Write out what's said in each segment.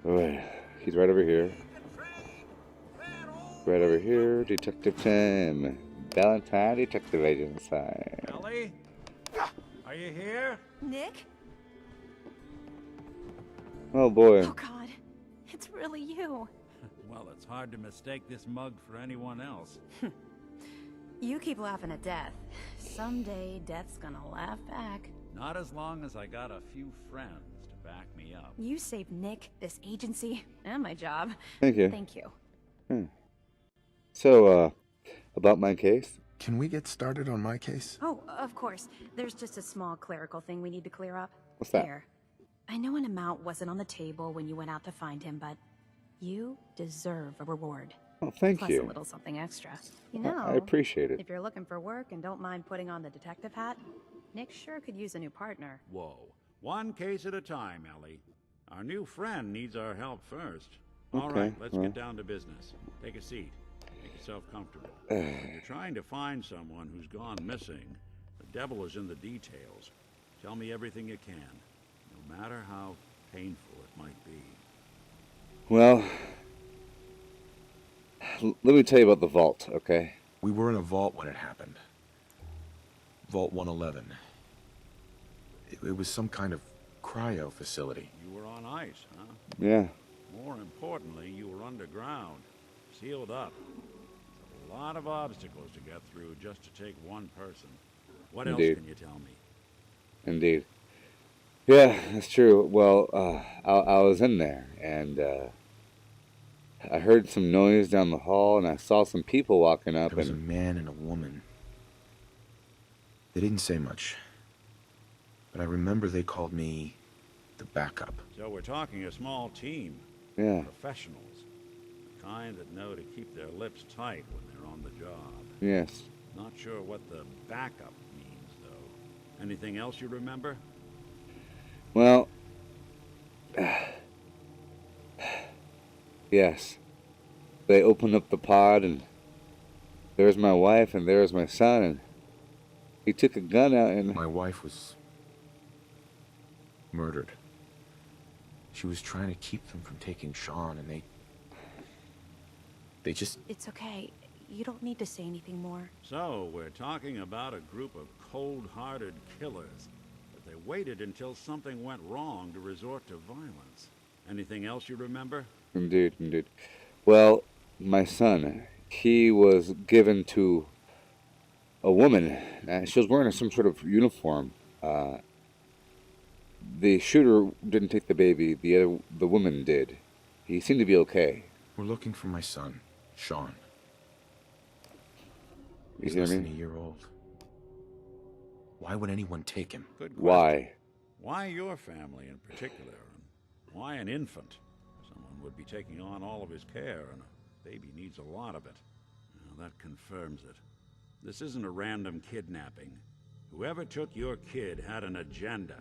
Alright, he's right over here. Right over here, Detective Tim. Valentine, Detective Agency. Ellie? Are you here? Nick? Oh boy. Oh God, it's really you. Well, it's hard to mistake this mug for anyone else. You keep laughing at death. Someday, death's gonna laugh back. Not as long as I got a few friends to back me up. You saved Nick, this agency, and my job. Thank you. Thank you. So, about my case? Can we get started on my case? Oh, of course. There's just a small clerical thing we need to clear up. What's that? Here. I know an amount wasn't on the table when you went out to find him, but you deserve a reward. Oh, thank Plus you. a little something extra. You know, I appreciate it. if you're looking for work and don't mind putting on the detective hat, Nick sure could use a new partner. Whoa. One case at a time, Ellie. Our new friend needs our help first. All Okay, right, let's well. get down to business. Take a seat. Make yourself comfortable. When you're trying to find someone who's gone missing, the devil is in the details. Tell me everything you can, no matter how painful it might be. Well, let me tell you about the vault, okay? We were in a vault when it happened. Vault 111. It was some kind of cryo facility. You were on ice, huh? Yeah. More importantly, you were underground, sealed up. A lot of obstacles to get through just to take one person. What Indeed. else can you tell me? Indeed. Yeah, that's true. Well, I was in there, and I heard some noise down the hall, and I saw some people walking up, There was a and man and a woman. They didn't say much, but I remember they called me the backup. So we're talking a small team. yeah, Professionals. The kind that know to keep their lips tight when they're on the job. yes. Not sure what the backup means, though. Anything else you remember? Well, yes. They opened up the pod, and there's my wife, and there's my son, and he took a gun out, and My wife was murdered. She was trying to keep them from taking Shaun, and they just... It's okay. You don't need to say anything more. So, we're talking about a group of cold-hearted killers. But they waited until something went wrong to resort to violence. Anything else you remember? indeed, indeed. Well, my son, he was given to a woman. She was wearing some sort of uniform. The shooter didn't take the baby. The woman did. He seemed to be okay. We're looking for my son, Shaun. You He's hear less than me? a year old. Why would anyone take him? Good question. Why? Why your family in particular? And why an infant? Someone would be taking on all of his care, and a baby needs a lot of it. Well, that confirms it. This isn't a random kidnapping. Whoever took your kid had an agenda.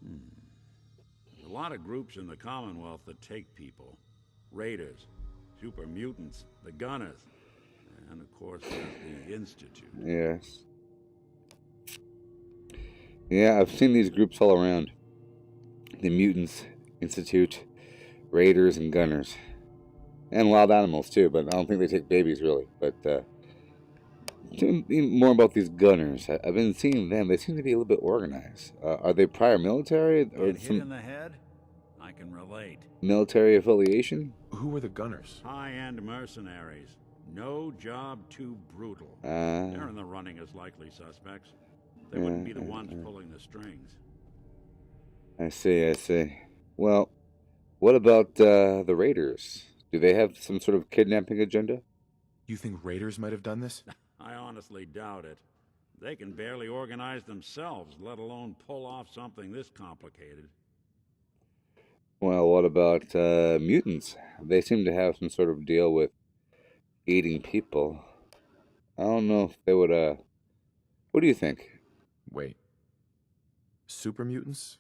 There's a lot of groups in the Commonwealth that take people. Raiders, super mutants, the Gunners, and of course there's the Institute. Yes. Yeah, I've seen these groups all around. The Mutants Institute, Raiders, and Gunners. And wild animals, too, but I don't think they take babies, really. But, tell me more about these Gunners. I've been seeing them. They seem to be a little bit organized. Are they prior military? Or Get hit in some the head? I can relate. military affiliation? Who were the Gunners? High-end mercenaries. No job too brutal. Ah, They're in the running as likely suspects. They wouldn't be the ones pulling the strings. I see, I see. Well, what about the Raiders? Do they have some sort of kidnapping agenda? You think raiders might have done this? I honestly doubt it. They can barely organize themselves, let alone pull off something this complicated. Well, what about mutants? They seem to have some sort of deal with eating people. I don't know if they would, what do you think? Wait. Super mutants?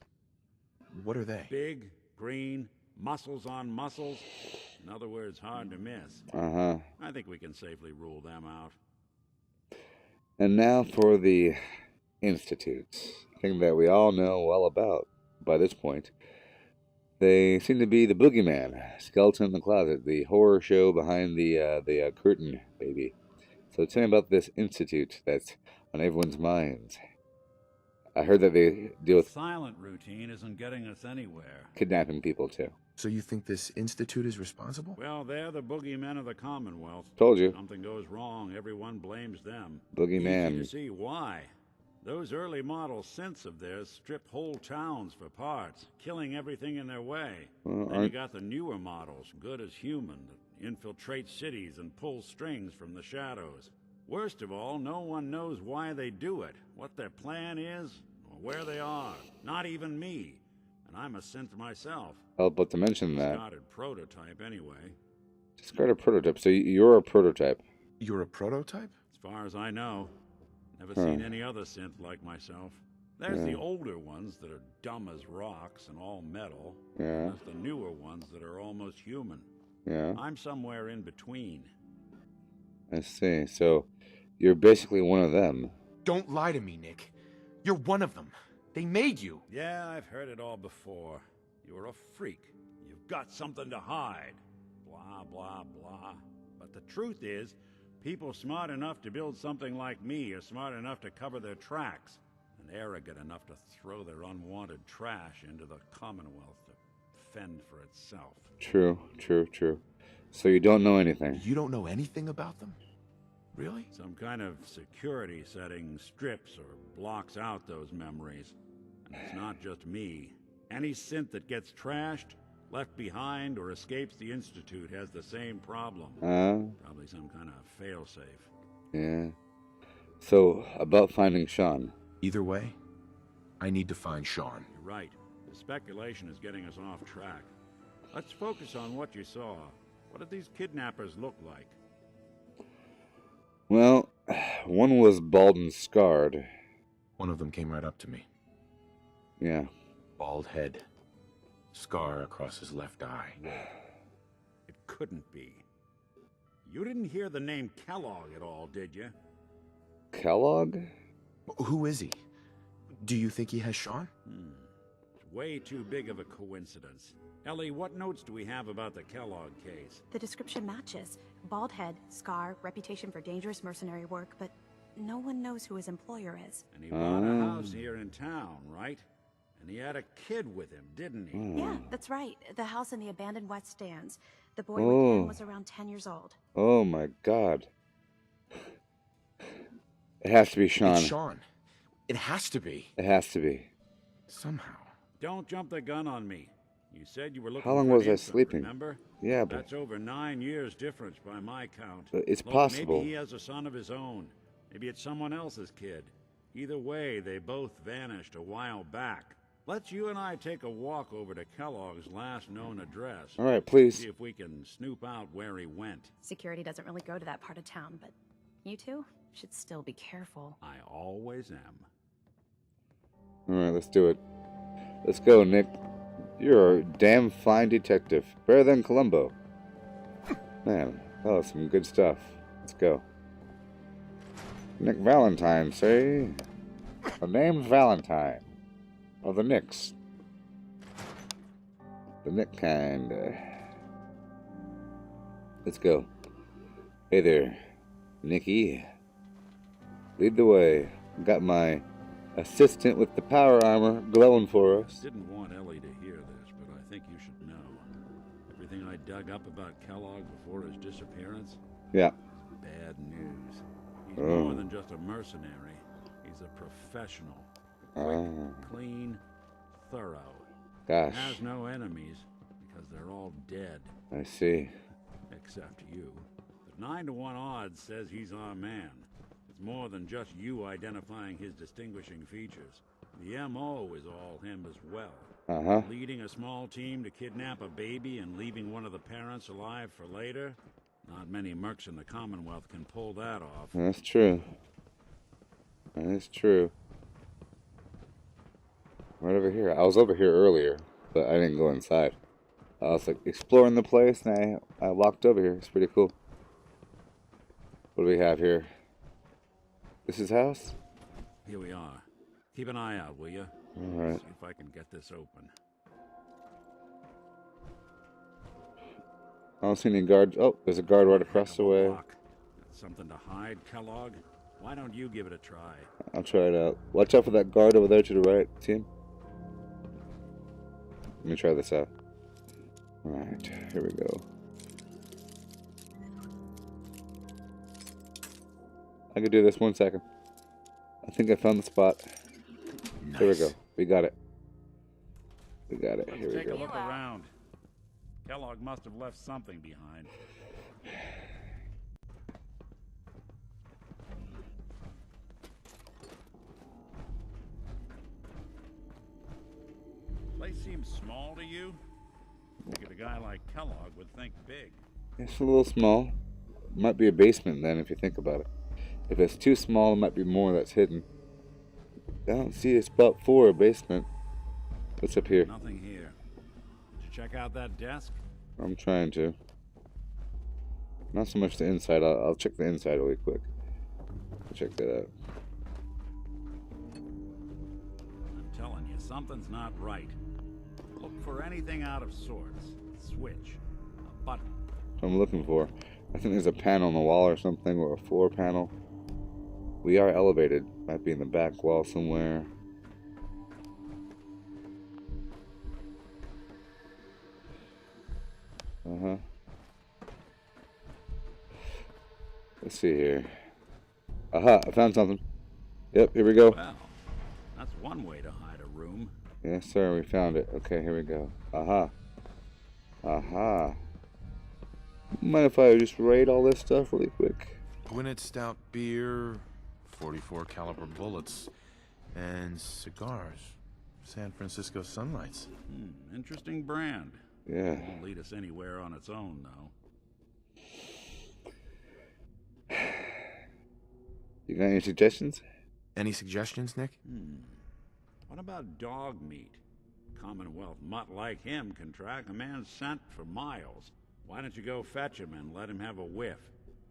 What are they? Big, green, muscles on muscles. In other words, hard to miss. Uh-huh. I think we can safely rule them out. And now for the Institutes. Thing that we all know well about by this point. They seem to be the boogeyman, skeleton in the closet, the horror show behind the curtain, baby. So tell me about this institute that's on everyone's minds. I heard that they deal with Silent routine isn't getting us anywhere. kidnapping people too. So you think this institute is responsible? Well, they're the boogeymen of the Commonwealth. Told you. Something goes wrong, everyone blames them. Boogeyman. Easy to see why. Those early model synths of theirs stripped whole towns for parts, killing everything in their way. Well, Then you got the newer models, good as human, that infiltrate cities and pull strings from the shadows. Worst of all, no one knows why they do it, what their plan is, or where they are. Not even me. And I'm a synth myself. I was about to mention that. Discarded prototype anyway. Discarded prototype. So you're a prototype. You're a prototype? As far as I know. Never seen any other synth like myself. There's the older ones that are dumb as rocks and all metal. Yeah. And there's the newer ones that are almost human. Yeah. I'm somewhere in between. I see. So you're basically one of them. Don't lie to me, Nick. You're one of them. They made you. Yeah, I've heard it all before. You're a freak. You've got something to hide. Blah, blah, blah. But the truth is, people smart enough to build something like me are smart enough to cover their tracks, and arrogant enough to throw their unwanted trash into the Commonwealth to fend for itself. True, true, true. So you don't know anything. You don't know anything about them? Really? Some kind of security setting strips or blocks out those memories. And it's not just me. Any synth that gets trashed, left behind, or escapes the Institute has the same problem. Probably some kind of failsafe. Yeah. So, about finding Shaun. Either way, I need to find Shaun. You're right. The speculation is getting us off track. Let's focus on what you saw. What did these kidnappers look like? Well, one was bald and scarred. One of them came right up to me. Yeah. Bald head. Scar across his left eye. It couldn't be. You didn't hear the name Kellogg at all, did you? Kellogg? Who is he? Do you think he has Shaun? It's way too big of a coincidence. Ellie, what notes do we have about the Kellogg case? The description matches. Bald head, scar, reputation for dangerous mercenary work, but no one knows who his employer is. And he bought a house here in town, right? And he had a kid with him, didn't he? Yeah, that's right. The house in the abandoned West Stands. The boy with him was around 10 years old. Oh my god. It has to be Shaun. It's Shaun. It has to be. It has to be. Somehow. Don't jump the gun on me. You said you were looking How long for was I infant, sleeping? Remember? Yeah, but That's over 9 years difference by my count. it's Look, possible. Maybe he has a son of his own. Maybe it's someone else's kid. Either way, they both vanished a while back. Let's you and I take a walk over to Kellogg's last known address. All right, please. See if we can snoop out where he went. Security doesn't really go to that part of town, but you two should still be careful. I always am. All right, let's do it. Let's go, Nick. You're a damn fine detective. Better than Columbo. Man, that was some good stuff. Let's go. Nick Valentine, say? The name's Valentine. Of the Nicks. The Nick kind. Let's go. Hey there, Nicky. Lead the way. Got my assistant with the power armor glowing for us. Didn't want Ellie to hear this, but I think you should know. Everything I dug up about Kellogg before his disappearance? Yeah. Bad news. He's more than just a mercenary. He's a professional. Quick, clean, thorough. Gosh. Has no enemies because they're all dead. I see. Except you. But 9 to 1 odds says he's our man. It's more than just you identifying his distinguishing features. The M.O. is all him as well. Leading a small team to kidnap a baby and leaving one of the parents alive for later? Not many mercs in the Commonwealth can pull that off. That's true. That's true. Right over here. I was over here earlier, but I didn't go inside. I was like exploring the place, and I walked over here. It's pretty cool. What do we have here? This is house? Here we are. Keep an eye out, will you? All right. See if I can get this open. I don't see any guards. Oh, there's a guard right across the way. Got something to hide, Kellogg? Why don't you give it a try? I'll try it out. Watch out for that guard over there to the right. See him? Let me try this out. Alright, here we go. I can do this 1 second. I think I found the spot. Nice. Here we go. We got it. We got it. Let's Here we take a go. look around. Kellogg must have left something behind. Place seems small to you? I figured a guy like Kellogg would think big. It's a little small. Might be a basement then, if you think about it. If it's too small, it might be more that's hidden. I don't see a spot for a basement. What's up here? Nothing here. Did you check out that desk? I'm trying to. Not so much the inside. I'll check the inside really quick. Check that out. I'm telling you, something's not right. Look for anything out of sorts. A switch. A button. That's what I'm looking for. I think there's a panel on the wall or something, or a floor panel. We are elevated. Might be in the back wall somewhere. Uh-huh. Let's see here. Aha, I found something. Yep, here we go. Well, that's one way to hide a room. Yes, sir, we found it. Okay, here we go. Aha. Aha. Mind if I just raid all this stuff really quick? Gwinnett stout beer, 44 caliber bullets, and cigars. San Francisco Sunlights. Interesting brand. Yeah. Won't lead us anywhere on its own, though. You got any suggestions? Any suggestions, Nick? What about dog meat? Commonwealth mutt like him can track a man's scent for miles. Why don't you go fetch him and let him have a whiff?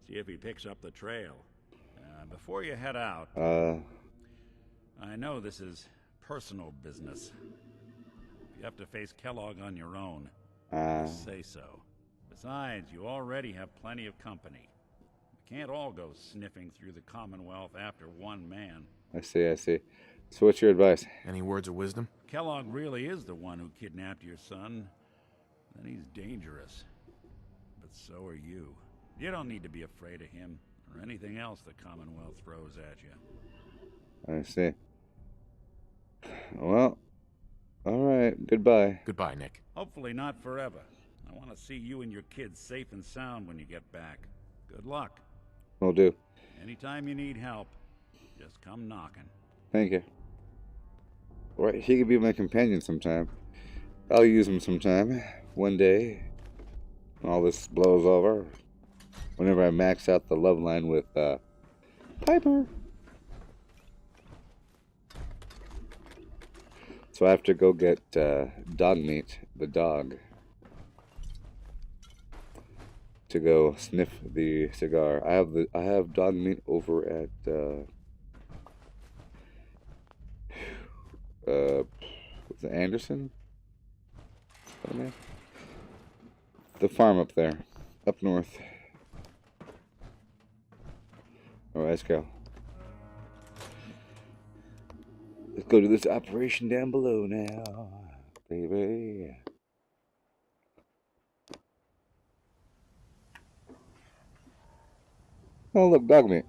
See if he picks up the trail. Before you head out, I know this is personal business. If you have to face Kellogg on your own, just say so. Besides, you already have plenty of company. We can't all go sniffing through the Commonwealth after one man. I see, I see. So what's your advice? Any words of wisdom? Kellogg really is the one who kidnapped your son. Then he's dangerous. But so are you. You don't need to be afraid of him or anything else the Commonwealth throws at you. I see. Well, alright, goodbye. Goodbye, Nick. Hopefully not forever. I want to see you and your kids safe and sound when you get back. Good luck. Will do. Anytime you need help, just come knocking. Thank you. Alright, he could be my companion sometime. I'll use him sometime. One day. When all this blows over. Whenever I max out the love line with, Piper. So I have to go get, dog meat, the dog, to go sniff the cigar. I have dog meat over at, was it Anderson? What's that name? The farm up there, up north. Alright, let's go. Let's go to this operation down below now, baby. Oh, look, dog meat.